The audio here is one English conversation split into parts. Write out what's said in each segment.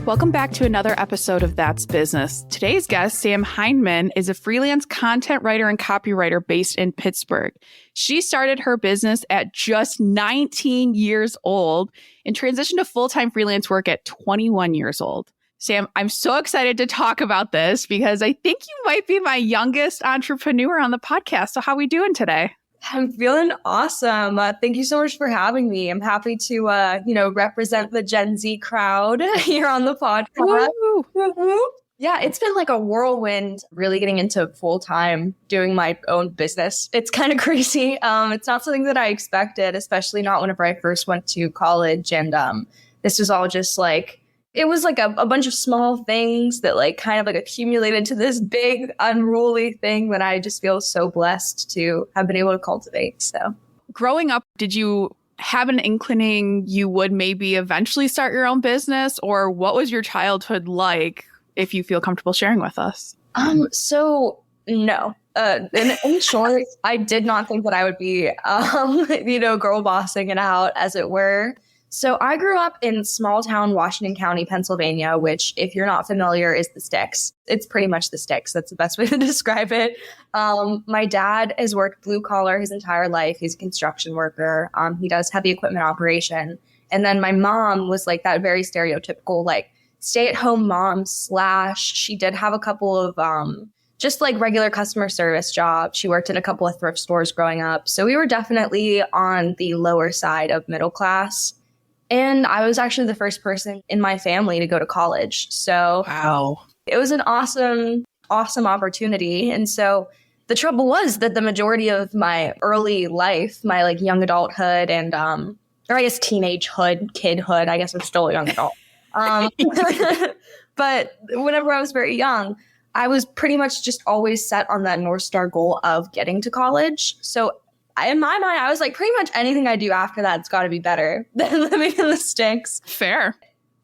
Welcome back to another episode of That's Business. Today's guest, Sam Hindman, is a freelance content writer and copywriter based in Pittsburgh. She started her business at just 19 years old and transitioned to full-time freelance work at 21 years old. Sam, I'm so excited to talk about this because I think you might be my youngest entrepreneur on the podcast. So how are we doing today? I'm feeling awesome. Thank you so much for having me. I'm happy to, represent the Gen Z crowd here on the podcast. Woo! Yeah, it's been like a whirlwind really getting into full-time doing my own business. It's kind of crazy. It's not something that I expected, especially not whenever I first went to college. And this was all just like, it was like a bunch of small things that like kind of like accumulated to this big unruly thing that I just feel so blessed to have been able to cultivate. So growing up, did you have an inkling you would maybe eventually start your own business, or what was your childhood like, if you feel comfortable sharing with us? So no. In short, I did not think that I would be, girl bossing it out, as it were. So I grew up in small town Washington County, Pennsylvania, which, if you're not familiar, is the sticks. It's pretty much the sticks. That's the best way to describe it. My dad has worked blue collar his entire life. He's a construction worker. He does heavy equipment operation. And then my mom was like that very stereotypical, like stay-at-home mom / she did have a couple of just like regular customer service jobs. She worked in a couple of thrift stores growing up. So we were definitely on the lower side of middle class. And I was actually the first person in my family to go to college. So wow, it was an awesome opportunity. And so the trouble was that the majority of my early life, my like young adulthood and, or I guess teenagehood, kidhood, I guess I'm still a young adult. But whenever I was very young, I was pretty much just always set on that North Star goal of getting to college. So in my mind, I was like, pretty much anything I do after that's got to be better than living in the sticks. Fair.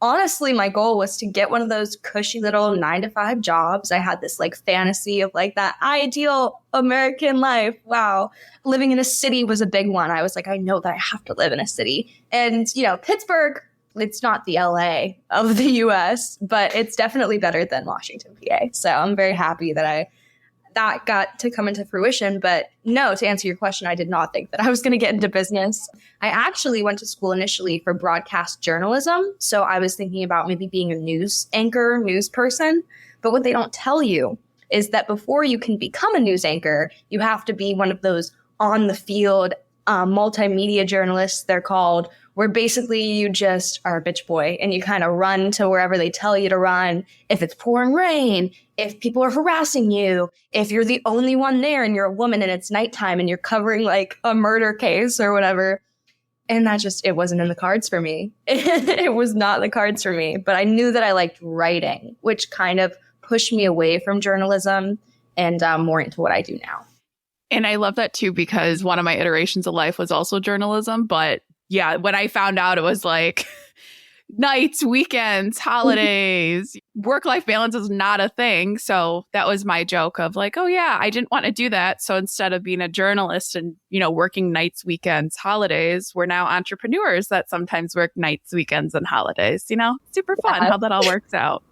Honestly, my goal was to get one of those cushy little 9-to-5 jobs. I had this like fantasy of like that ideal American life. Wow. Living in a city was a big one. I was like, I know that I have to live in a city. And, Pittsburgh, it's not the LA of the US, but it's definitely better than Washington, PA. So I'm very happy that got to come into fruition. But no, to answer your question, I did not think that I was going to get into business. I actually went to school initially for broadcast journalism. So I was thinking about maybe being a news anchor, news person. But what they don't tell you is that before you can become a news anchor, you have to be one of those on the field multimedia journalists, they're called, where basically you just are a bitch boy and you kind of run to wherever they tell you to run. If it's pouring rain, if people are harassing you, if you're the only one there and you're a woman and it's nighttime and you're covering like a murder case or whatever. And it wasn't in the cards for me. It was not the cards for me, but I knew that I liked writing, which kind of pushed me away from journalism and more into what I do now. And I love that too, because one of my iterations of life was also journalism. But yeah, when I found out, it was like nights, weekends, holidays, work-life balance is not a thing. So that was my joke of like, oh yeah, I didn't want to do that. So instead of being a journalist and, working nights, weekends, holidays, we're now entrepreneurs that sometimes work nights, weekends, and holidays. Super fun how that all works out.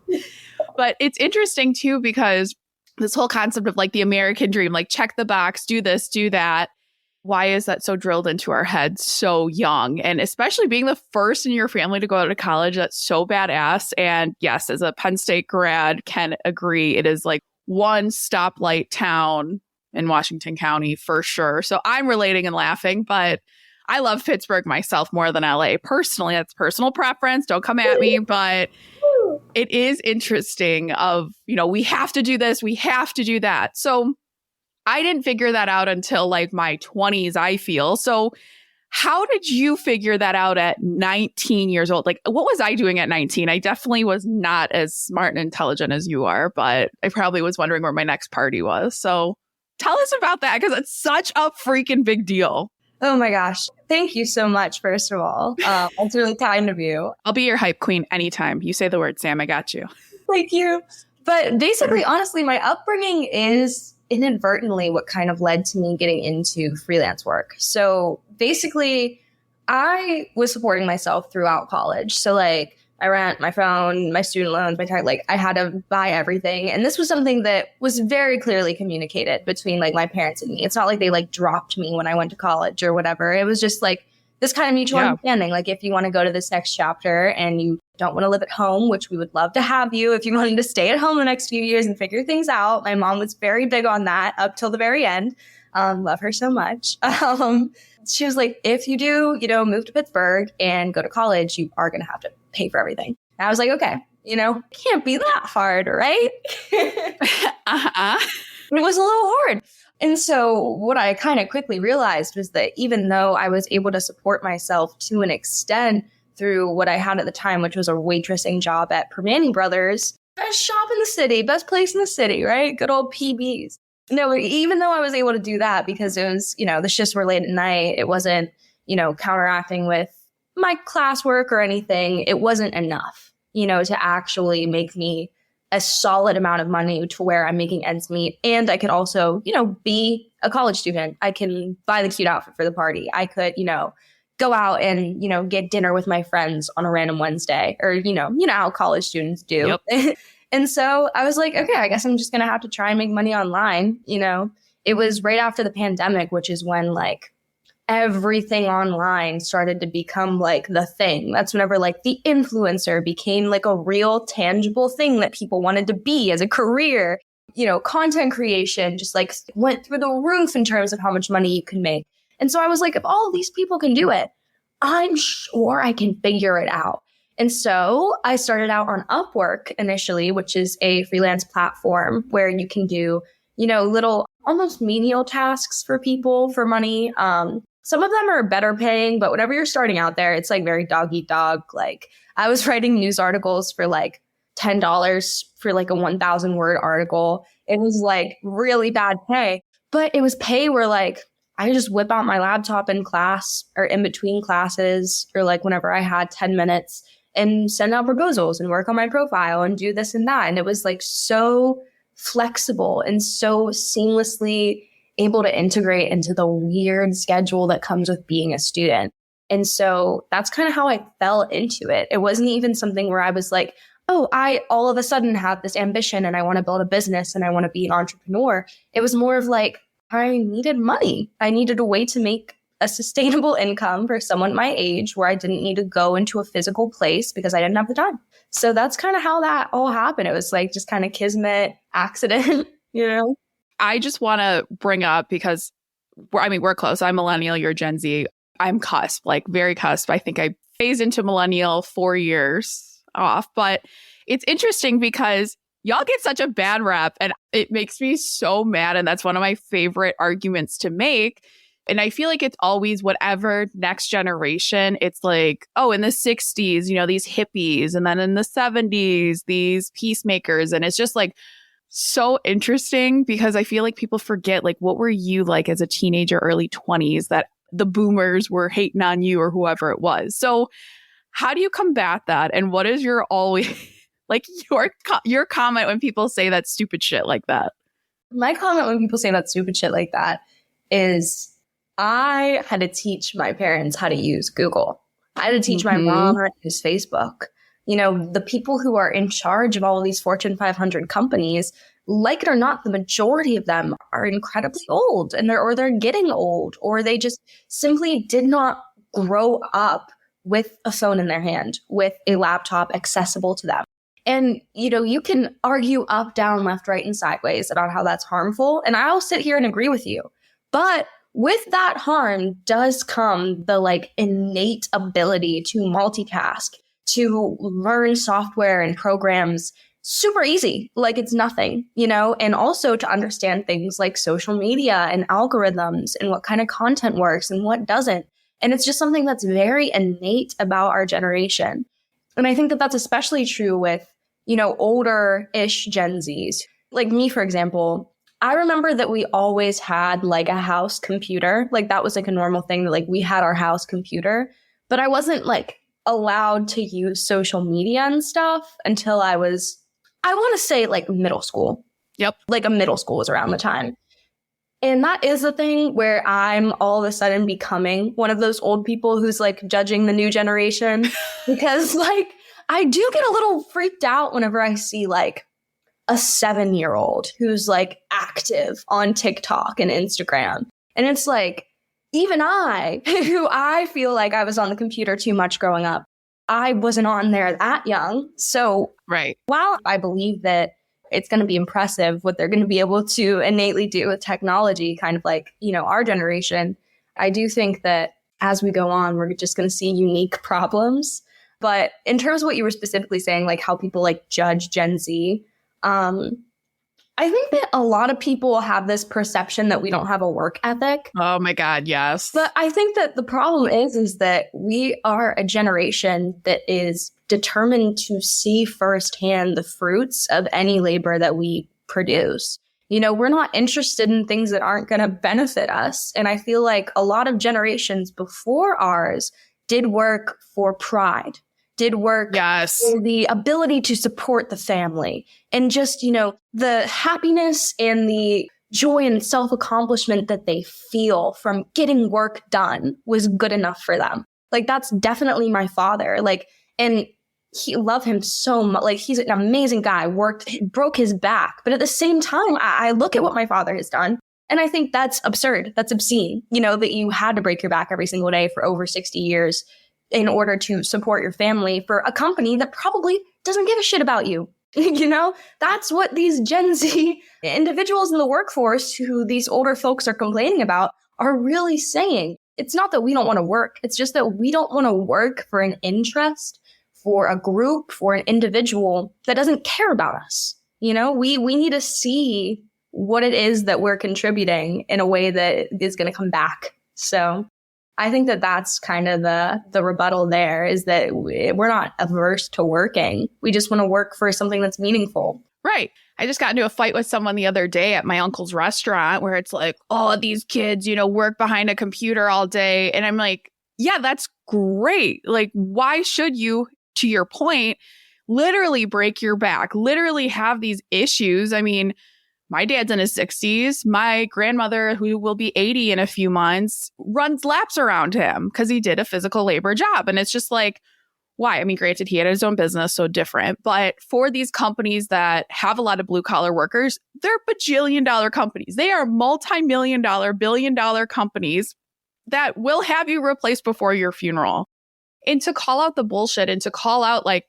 But it's interesting too, because this whole concept of like the American dream, like check the box, do this, do that. Why is that so drilled into our heads so young? And especially being the first in your family to go to college, that's so badass. And yes, as a Penn State grad, can agree, it is like one stoplight town in Washington County for sure. So I'm relating and laughing, but I love Pittsburgh myself more than LA. Personally, that's personal preference. Don't come at me, but it is interesting of, we have to do this, we have to do that. So I didn't figure that out until like my 20s, I feel. So how did you figure that out at 19 years old? Like, what was I doing at 19? I definitely was not as smart and intelligent as you are, but I probably was wondering where my next party was. So tell us about that, because it's such a freaking big deal. Oh my gosh. Thank you so much, first of all. That's really kind of you. I'll be your hype queen anytime. You say the word, Sam. I got you. Thank you. But basically, honestly, my upbringing is inadvertently what kind of led to me getting into freelance work. So basically, I was supporting myself throughout college. So like my rent, my phone, my student loans, my tech, like I had to buy everything. And this was something that was very clearly communicated between like my parents and me. It's not like they like dropped me when I went to college or whatever. It was just like this kind of mutual understanding. Like if you want to go to this next chapter and you don't want to live at home, which we would love to have you, if you wanted to stay at home the next few years and figure things out. My mom was very big on that up till the very end. Love her so much. She was like, if you do, move to Pittsburgh and go to college, you are going to have to pay for everything. And I was like, okay, it can't be that hard, right? Uh-huh. It was a little hard. And so what I kind of quickly realized was that even though I was able to support myself to an extent through what I had at the time, which was a waitressing job at Permani Brothers, best shop in the city, best place in the city, right? Good old PBs. No, even though I was able to do that because it was, the shifts were late at night, it wasn't, counteracting with my classwork or anything. It wasn't enough, to actually make me a solid amount of money to where I'm making ends meet. And I could also, be a college student. I can buy the cute outfit for the party. I could, go out and, get dinner with my friends on a random Wednesday or, how college students do. Yep. And so I was like, okay, I guess I'm just going to have to try and make money online. It was right after the pandemic, which is when like everything online started to become like the thing. That's whenever like the influencer became like a real tangible thing that people wanted to be as a career. Content creation just like went through the roof in terms of how much money you can make. And so I was like, if all of these people can do it, I'm sure I can figure it out. And so I started out on Upwork initially, which is a freelance platform where you can do, little almost menial tasks for people for money. Some of them are better paying, but whenever you're starting out there, it's like very dog eat dog. Like I was writing news articles for like $10 for like a 1,000 word article. It was like really bad pay, but it was pay where like I just whip out my laptop in class or in between classes or like whenever I had 10 minutes and send out proposals and work on my profile and do this and that. And it was like so flexible and so seamlessly able to integrate into the weird schedule that comes with being a student. And so that's kind of how I fell into it. It wasn't even something where I was like, oh, I all of a sudden have this ambition and I want to build a business and I want to be an entrepreneur. It was more of like, I needed money. I needed a way to make a sustainable income for someone my age where I didn't need to go into a physical place because I didn't have the time. So that's kind of how that all happened. It was like just kind of kismet accident, I just want to bring up because we're close. I'm millennial, you're Gen Z. I'm cusp, like very cusp. I think I phased into millennial 4 years off, but it's interesting because y'all get such a bad rap and it makes me so mad. And that's one of my favorite arguments to make. And I feel like it's always whatever next generation. It's like, oh, in the 60s, these hippies. And then in the 70s, these peacemakers. And it's just like so interesting because I feel like people forget, like, what were you like as a teenager, early 20s, that the boomers were hating on you or whoever it was. So how do you combat that? And what is your always like your comment when people say that stupid shit like that? My comment when people say that stupid shit like that is I had to teach my parents how to use Google. I had to teach my mom how to use Facebook. The people who are in charge of all of these Fortune 500 companies, like it or not, the majority of them are incredibly old and they're getting old, or they just simply did not grow up with a phone in their hand, with a laptop accessible to them. And, you can argue up, down, left, right, and sideways about how that's harmful. And I'll sit here and agree with you. But with that harm does come the like innate ability to multitask, to learn software and programs super easy, like it's nothing, and also to understand things like social media and algorithms and what kind of content works and what doesn't. And it's just something that's very innate about our generation. And I think that that's especially true with, older-ish Gen Zs. Like me, for example, I remember that we always had like a house computer. Like that was like a normal thing that like we had our house computer, but I wasn't like allowed to use social media and stuff until I want to say like middle school. Yep. Like a middle school was around the time. And that is the thing where I'm all of a sudden becoming one of those old people who's like judging the new generation because like I do get a little freaked out whenever I see like a 7-year-old who's like active on TikTok and Instagram. And it's like, even I, who I feel like I was on the computer too much growing up, I wasn't on there that young. So Right. while I believe that it's going to be impressive what they're going to be able to innately do with technology, kind of like, our generation, I do think that as we go on, we're just going to see unique problems. But in terms of what you were specifically saying, like how people like judge Gen Z, I think that a lot of people have this perception that we don't have a work ethic. Oh my God, yes. But I think that the problem is that we are a generation that is determined to see firsthand the fruits of any labor that we produce. We're not interested in things that aren't going to benefit us. And I feel like a lot of generations before ours did work for pride, did work for the ability to support the family, and just, the happiness and the joy and self-accomplishment that they feel from getting work done was good enough for them. Like, that's definitely my father. Like, and he loved him so much. Like, he's an amazing guy, broke his back. But at the same time, I look at what my father has done, and I think that's absurd. That's obscene, that you had to break your back every single day for over 60 years in order to support your family for a company that probably doesn't give a shit about you. That's what these Gen Z individuals in the workforce who these older folks are complaining about are really saying. It's not that we don't want to work. It's just that we don't want to work for an interest, for a group, for an individual that doesn't care about us. We need to see what it is that we're contributing in a way that is going to come back. So I think that that's kind of the rebuttal there, is that we're not averse to working. We just want to work for something that's meaningful. Right. I just got into a fight with someone the other day at my uncle's restaurant where it's like, oh, these kids, work behind a computer all day. And I'm like, yeah, that's great. Like, why should you, to your point, literally break your back, literally have these issues? I mean, my dad's in his 60s. My grandmother, who will be 80 in a few months, runs laps around him because he did a physical labor job. And it's just like, why? I mean, granted, he had his own business, so different. But for these companies that have a lot of blue collar workers, they're bajillion-dollar companies. They are multi-million-dollar, billion-dollar companies that will have you replaced before your funeral. And to call out the bullshit and to call out like,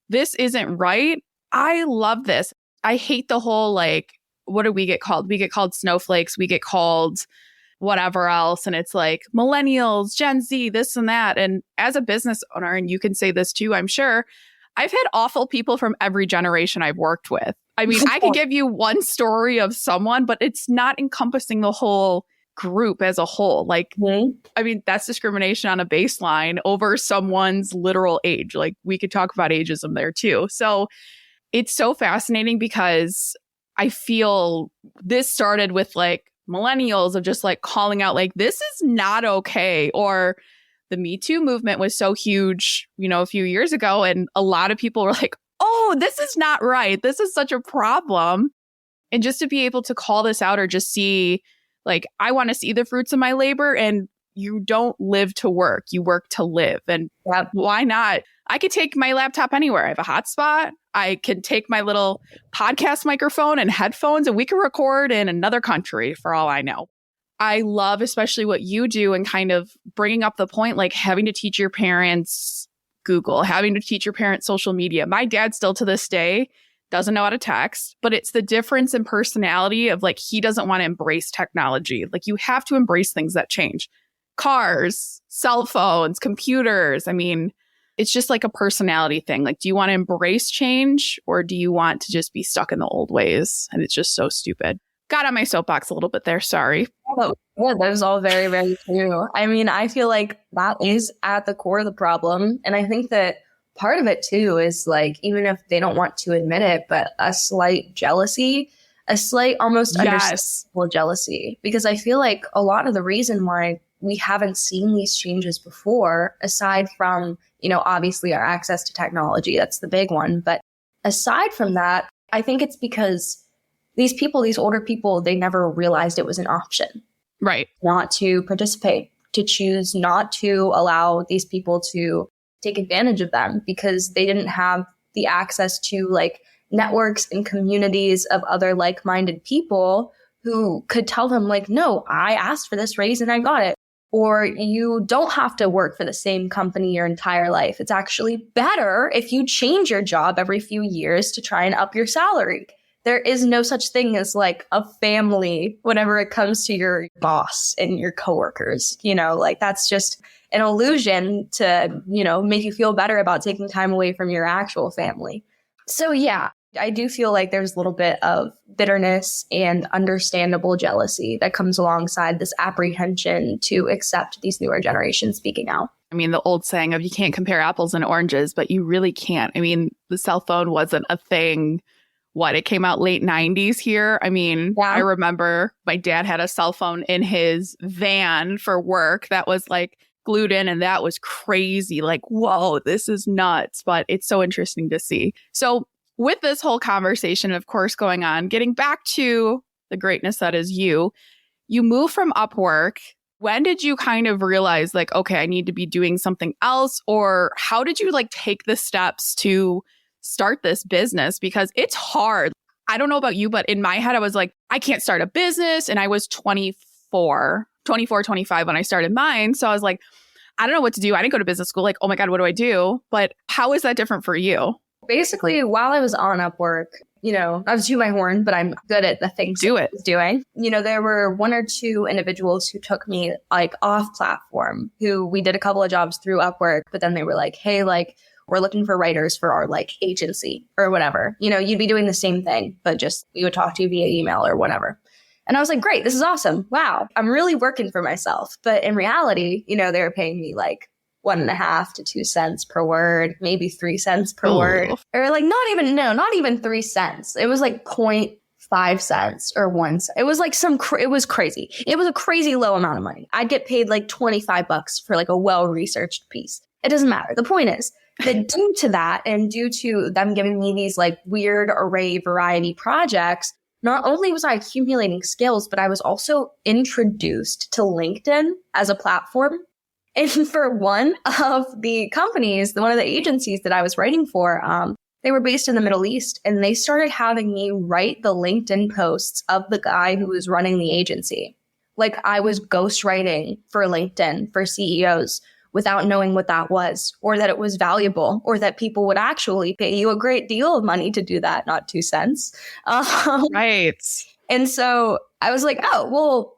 this isn't right. I love this. I hate the whole like, what do we get called? We get called snowflakes. We get called whatever else. And it's like millennials, Gen Z, this and that. And as a business owner, and you can say this too, I'm sure, I've had awful people from every generation I've worked with. I mean, I could give you one story of someone, but it's not encompassing the whole group as a whole. Like, I mean, that's discrimination on a baseline over someone's literal age. Like, we could talk about ageism there too. So it's so fascinating because I feel this started with like millennials of just like calling out like, this is not okay. Or the Me Too movement was so huge, a few years ago. And a lot of people were like, oh, this is not right. This is such a problem. And just to be able to call this out or just see like, I want to see the fruits of my labor, and you don't live to work, you work to live. And why not? I could take my laptop anywhere. I have a hotspot. I can take my little podcast microphone and headphones, and we can record in another country for all I know. I love especially what you do and kind of bringing up the point, like having to teach your parents Google, having to teach your parents social media. My dad still to this day doesn't know how to text, but it's the difference in personality of like, he doesn't want to embrace technology. Like, you have to embrace things that change. Cars, cell phones, computers. I mean, it's just like a personality thing. Like, do you want to embrace change, or do you want to just be stuck in the old ways? And it's just so stupid. Got on my soapbox a little bit there. Sorry. Oh, yeah, that is all very, very true. I mean, I feel like that is at the core of the problem. And I think that part of it too is like, even if they don't want to admit it, but a slight jealousy, a slight almost understandable jealousy. Because I feel like a lot of the reason why we haven't seen these changes before, aside from, obviously our access to technology, that's the big one. But aside from that, I think it's because these people, these older people, they never realized it was an option. Right. Not to participate, to choose not to allow these people to take advantage of them because they didn't have the access to like networks and communities of other like-minded people who could tell them like, no, I asked for this raise and I got it. Or you don't have to work for the same company your entire life. It's actually better if you change your job every few years to try and up your salary. There is no such thing as like a family whenever it comes to your boss and your coworkers. Like that's just an illusion to, make you feel better about taking time away from your actual family. So yeah, I do feel like there's a little bit of bitterness and understandable jealousy that comes alongside this apprehension to accept these newer generations speaking out. I mean, the old saying of you can't compare apples and oranges, but you really can't. I mean, the cell phone wasn't a thing. It came out late 90s here. I mean, yeah. I remember my dad had a cell phone in his van for work that was like glued in, and that was crazy. Like, whoa, this is nuts. But it's so interesting to see. So with this whole conversation, of course, going on, getting back to the greatness that is you move from Upwork. When did you kind of realize like, okay, I need to be doing something else? Or how did you like take the steps to start this business? Because it's hard. I don't know about you, but in my head, I was like, I can't start a business. And I was 25 when I started mine. So I was like, I don't know what to do. I didn't go to business school. Like, oh my God, what do I do? But how is that different for you? Basically, while I was on Upwork, I was to my horn, but I'm good at the things I was doing. There were one or two individuals who took me like off platform, who we did a couple of jobs through Upwork, but then they were like, hey, like, we're looking for writers for our like agency or whatever. You'd be doing the same thing, but just we would talk to you via email or whatever. And I was like, great, this is awesome. Wow, I'm really working for myself. But in reality, they were paying me like 1.5 to 2 cents per word, maybe 3 cents per word. Or like not even 3 cents. It was like 0.5 cents or 1 cent. It was like it was crazy. It was a crazy low amount of money. I'd get paid like $25 for like a well-researched piece. It doesn't matter. The point is that due to that and due to them giving me these like weird array variety projects, not only was I accumulating skills, but I was also introduced to LinkedIn as a platform. And for one of the companies, one of the agencies that I was writing for, they were based in the Middle East, and they started having me write the LinkedIn posts of the guy who was running the agency. Like I was ghostwriting for LinkedIn for CEOs without knowing what that was, or that it was valuable, or that people would actually pay you a great deal of money to do that, not 2 cents. Right. And so I was like, oh, well,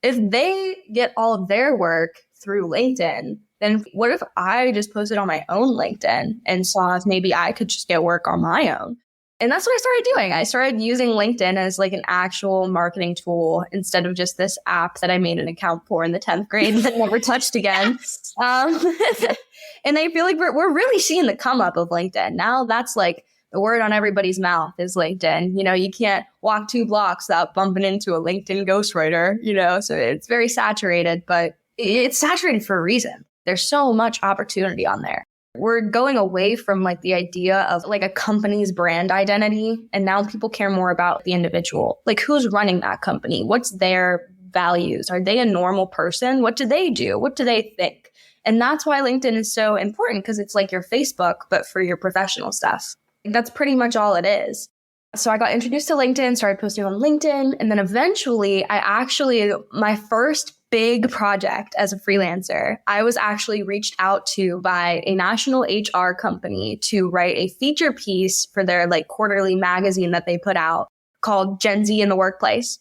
if they get all of their work through LinkedIn, then what if I just posted on my own LinkedIn and saw if maybe I could just get work on my own? And that's what I started doing. I started using LinkedIn as like an actual marketing tool instead of just this app that I made an account for in the 10th grade that never touched again. And I feel like we're really seeing the come up of LinkedIn. Now that's like the word on everybody's mouth is LinkedIn. You can't walk 2 blocks without bumping into a LinkedIn ghostwriter, so it's very saturated, but it's saturated for a reason. There's so much opportunity on there. We're going away from like the idea of like a company's brand identity. And now people care more about the individual. Like who's running that company? What's their values? Are they a normal person? What do they do? What do they think? And that's why LinkedIn is so important, because it's like your Facebook, but for your professional stuff. That's pretty much all it is. So I got introduced to LinkedIn, started posting on LinkedIn. And then eventually my first big project as a freelancer, I was actually reached out to by a national HR company to write a feature piece for their like quarterly magazine that they put out called Gen Z in the Workplace.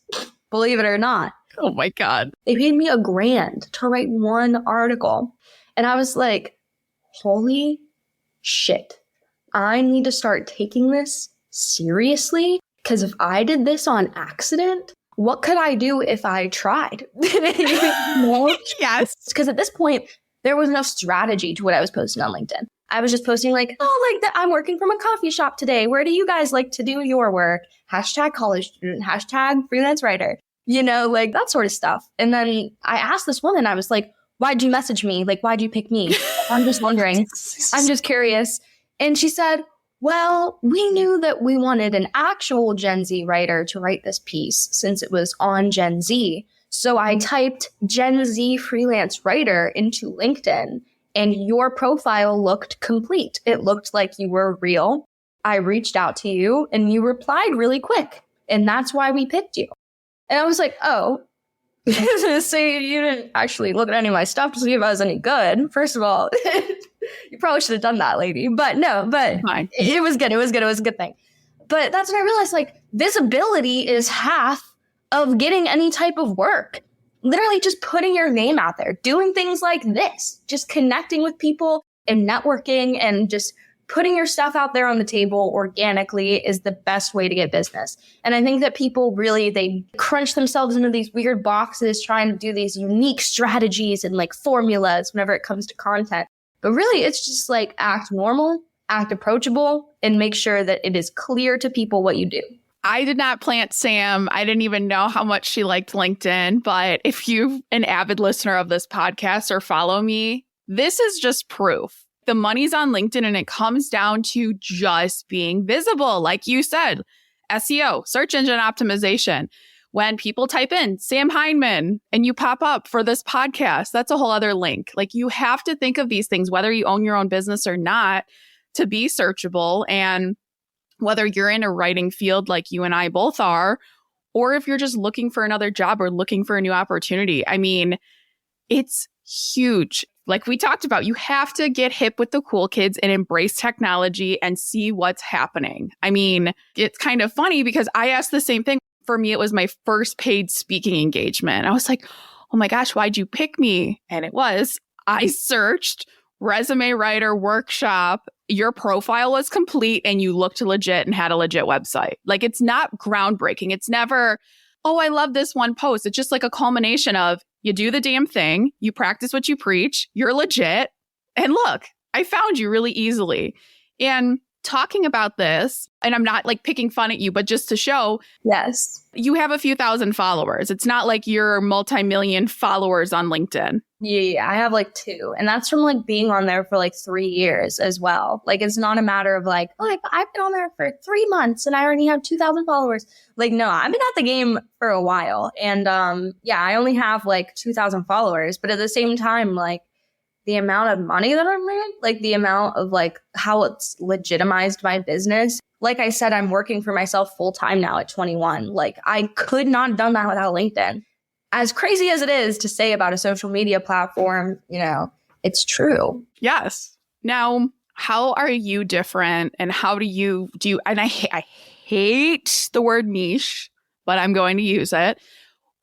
Believe it or not. Oh my God. They paid me $1,000 to write one article. And I was like, holy shit. I need to start taking this seriously, because if I did this on accident, what could I do if I tried? Yes. Because at this point, there was no strategy to what I was posting on LinkedIn. I was just posting like, oh, like that I'm working from a coffee shop today. Where do you guys like to do your work? #college student, #freelance writer, like that sort of stuff. And then I asked this woman, I was like, why'd you message me? Like, why'd you pick me? I'm just wondering. I'm just curious. And she said, well, we knew that we wanted an actual Gen Z writer to write this piece since it was on Gen Z. So I typed Gen Z freelance writer into LinkedIn, and your profile looked complete. It looked like you were real. I reached out to you and you replied really quick. And that's why we picked you. And I was like, oh, so you didn't actually look at any of my stuff to see if I was any good. First of all, you probably should have done that, lady. But no, Fine. it was good. It was good. It was a good thing. But that's when I realized, like, visibility is half of getting any type of work. Literally just putting your name out there, doing things like this, just connecting with people and networking and just putting your stuff out there on the table organically is the best way to get business. And I think that people really, they crunch themselves into these weird boxes trying to do these unique strategies and like formulas whenever it comes to content. But really, it's just like act normal, act approachable, and make sure that it is clear to people what you do. I did not plant Sam. I didn't even know how much she liked LinkedIn. But if you're an avid listener of this podcast or follow me, this is just proof. The money's on LinkedIn and it comes down to just being visible. Like you said, SEO, search engine optimization. When people type in Sam Hindman and you pop up for this podcast, that's a whole other link. Like you have to think of these things, whether you own your own business or not, to be searchable. And whether you're in a writing field like you and I both are, or if you're just looking for another job or looking for a new opportunity, I mean, it's huge. Like we talked about, you have to get hip with the cool kids and embrace technology and see what's happening. I mean, it's kind of funny because I asked the same thing. For me, it was my first paid speaking engagement. I was like, oh my gosh, why'd you pick me? And it was, I searched resume writer workshop. Your profile was complete and you looked legit and had a legit website. Like it's not groundbreaking. It's never, oh, I love this one post. It's just like a culmination of you do the damn thing, you practice what you preach, you're legit. And look, I found you really easily. And talking about this, and I'm not like picking fun at you, but just to show, yes, you have a few thousand followers. It's not like you're multi-million followers on LinkedIn. Yeah, I have like 2. And that's from like being on there for like 3 years as well. Like it's not a matter of like, oh, I've been on there for 3 months and I already have 2,000 followers. Like, no, I've been at the game for a while. And yeah, I only have like 2,000 followers. But at the same time, like the amount of money that I've made, like the amount of like how it's legitimized my business. Like I said, I'm working for myself full time now at 21. Like I could not have done that without LinkedIn. As crazy as it is to say about a social media platform, you know, it's true. Yes. Now, how are you different and how do you, and I hate the word niche, but I'm going to use it.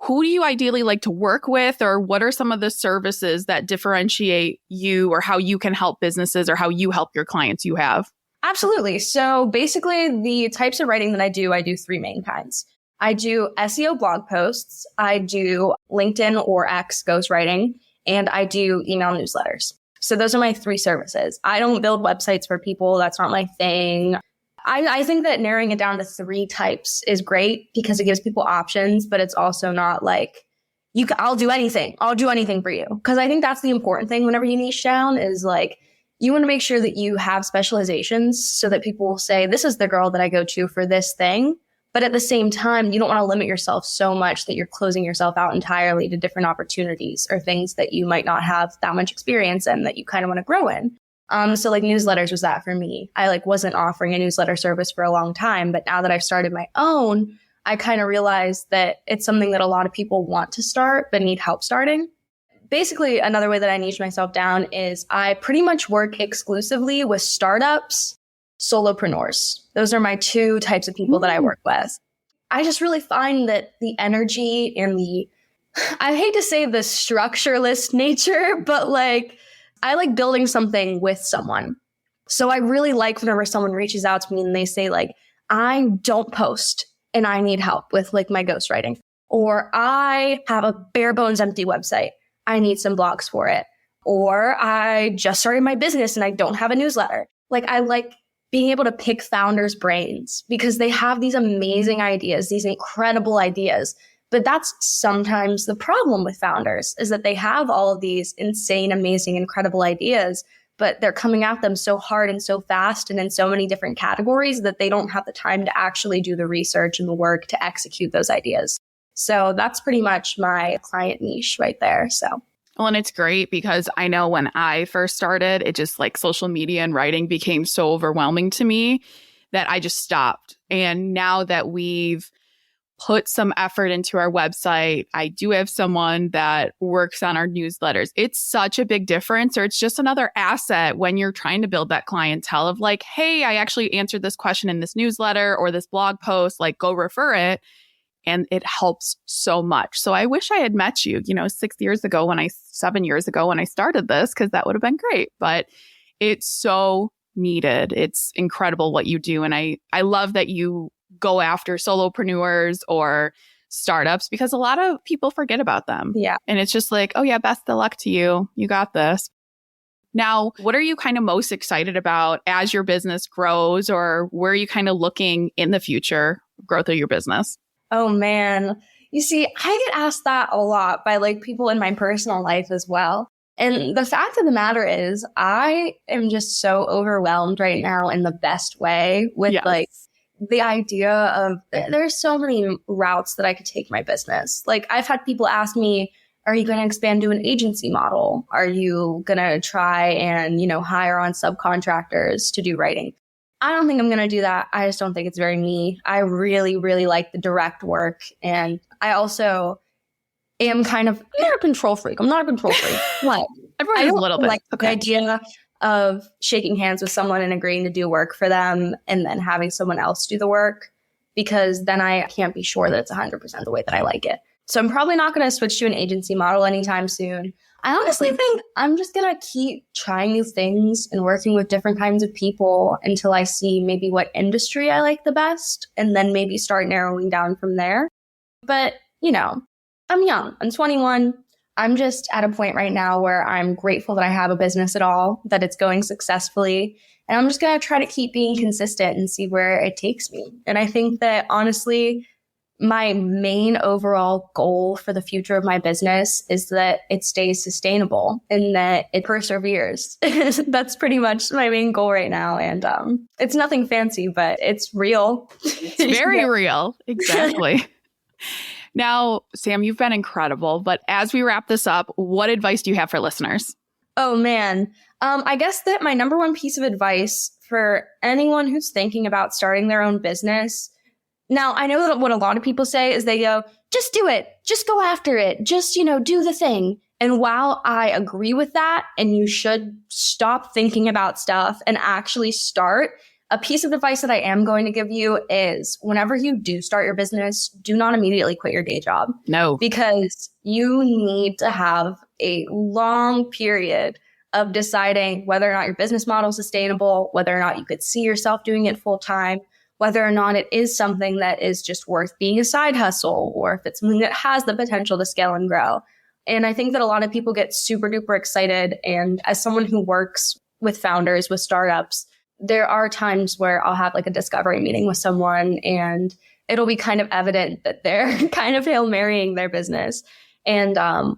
Who do you ideally like to work with, or what are some of the services that differentiate you or how you can help businesses or how you help your clients you have? Absolutely. So basically the types of writing that I do 3 main kinds. I do SEO blog posts, I do LinkedIn or X ghostwriting, and I do email newsletters. So those are my 3 services. I don't build websites for people. That's not my thing. I think that narrowing it down to 3 types is great because it gives people options, but it's also not like, I'll do anything. I'll do anything for you. Because I think that's the important thing whenever you niche down is like, you want to make sure that you have specializations so that people will say, this is the girl that I go to for this thing. But at the same time, you don't want to limit yourself so much that you're closing yourself out entirely to different opportunities or things that you might not have that much experience in that you kind of want to grow in. So like newsletters was that for me. I like wasn't offering a newsletter service for a long time, but now that I've started my own, I kind of realized that it's something that a lot of people want to start but need help starting. Basically, another way that I niche myself down is I pretty much work exclusively with startups, solopreneurs. Those are my 2 types of people that I work with. I just really find that the energy and I hate to say the structureless nature, but like, I like building something with someone. So I really like whenever someone reaches out to me and they say like, I don't post and I need help with like my ghostwriting, or I have a bare bones empty website. I need some blogs for it. Or I just started my business and I don't have a newsletter. Like I like being able to pick founders' brains because they have these amazing ideas, these incredible ideas. But that's sometimes the problem with founders is that they have all of these insane, amazing, incredible ideas, but they're coming at them so hard and so fast and in so many different categories that they don't have the time to actually do the research and the work to execute those ideas. So that's pretty much my client niche right there. So Well, and it's great because I know when I first started, it just like social media and writing became so overwhelming to me that I just stopped. And now that we've put some effort into our website, I do have someone that works on our newsletters. It's such a big difference, or it's just another asset when you're trying to build that clientele of like, hey, I actually answered this question in this newsletter or this blog post, like go refer it. And it helps so much. So I wish I had met you, 7 years ago when I started this, because that would have been great. But it's so needed. It's incredible what you do. And I love that you go after solopreneurs or startups, because a lot of people forget about them. Yeah. And it's just like, oh yeah, best of luck to you. You got this. Now, what are you kind of most excited about as your business grows, or where are you kind of looking in the future growth of your business? Oh man. You see, I get asked that a lot by like people in my personal life as well. And the fact of the matter is, I am just so overwhelmed right now in the best way with like the idea of there's so many routes that I could take my business. Like I've had people ask me, are you going to expand to an agency model? Are you going to try and, hire on subcontractors to do writing? I don't think I'm going to do that. I just don't think it's very me. I really, really like the direct work. And I also am I'm not a control freak. I'm not a control freak. What? Everyone is a little bit. Like the idea of shaking hands with someone and agreeing to do work for them and then having someone else do the work, because then I can't be sure that it's 100% the way that I like it. So I'm probably not going to switch to an agency model anytime soon. I honestly think I'm just going to keep trying new things and working with different kinds of people until I see maybe what industry I like the best, and then maybe start narrowing down from there. But, I'm young. I'm 21. I'm just at a point right now where I'm grateful that I have a business at all, that it's going successfully. And I'm just going to try to keep being consistent and see where it takes me. And I think that honestly, my main overall goal for the future of my business is that it stays sustainable and that it perseveres. That's pretty much my main goal right now. And it's nothing fancy, but it's real. It's very real. Exactly. Now, Sam, you've been incredible. But as we wrap this up, what advice do you have for listeners? Oh, man. I guess that my number one piece of advice for anyone who's thinking about starting their own business. Now, I know that what a lot of people say is they go, just do it. Just go after it. Just, do the thing. And while I agree with that, and you should stop thinking about stuff and actually start, a piece of advice that I am going to give you is whenever you do start your business, do not immediately quit your day job. No. Because you need to have a long period of deciding whether or not your business model is sustainable, whether or not you could see yourself doing it full time, whether or not it is something that is just worth being a side hustle, or if it's something that has the potential to scale and grow. And I think that a lot of people get super duper excited. And as someone who works with founders, with startups, there are times where I'll have like a discovery meeting with someone and it'll be kind of evident that they're kind of Hail Marrying their business. And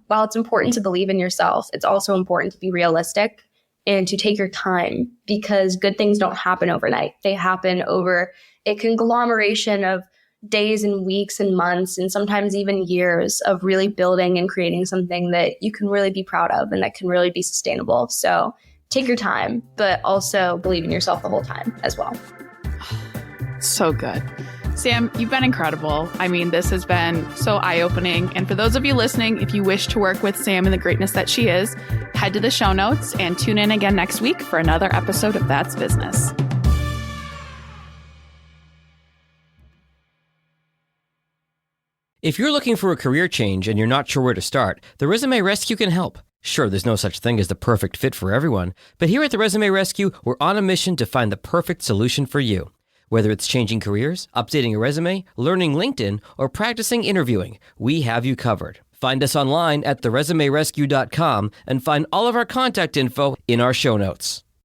while it's important to believe in yourself, it's also important to be realistic and to take your time, because good things don't happen overnight. They happen over a conglomeration of days and weeks and months, and sometimes even years of really building and creating something that you can really be proud of and that can really be sustainable. So take your time, but also believe in yourself the whole time as well. So good. Sam, you've been incredible. I mean, this has been so eye-opening. And for those of you listening, if you wish to work with Sam and the greatness that she is, head to the show notes and tune in again next week for another episode of That's Business. If you're looking for a career change and you're not sure where to start, the Resume Rescue can help. Sure, there's no such thing as the perfect fit for everyone, but here at the Resume Rescue, we're on a mission to find the perfect solution for you. Whether it's changing careers, updating a resume, learning LinkedIn, or practicing interviewing, we have you covered. Find us online at theresumerescue.com and find all of our contact info in our show notes.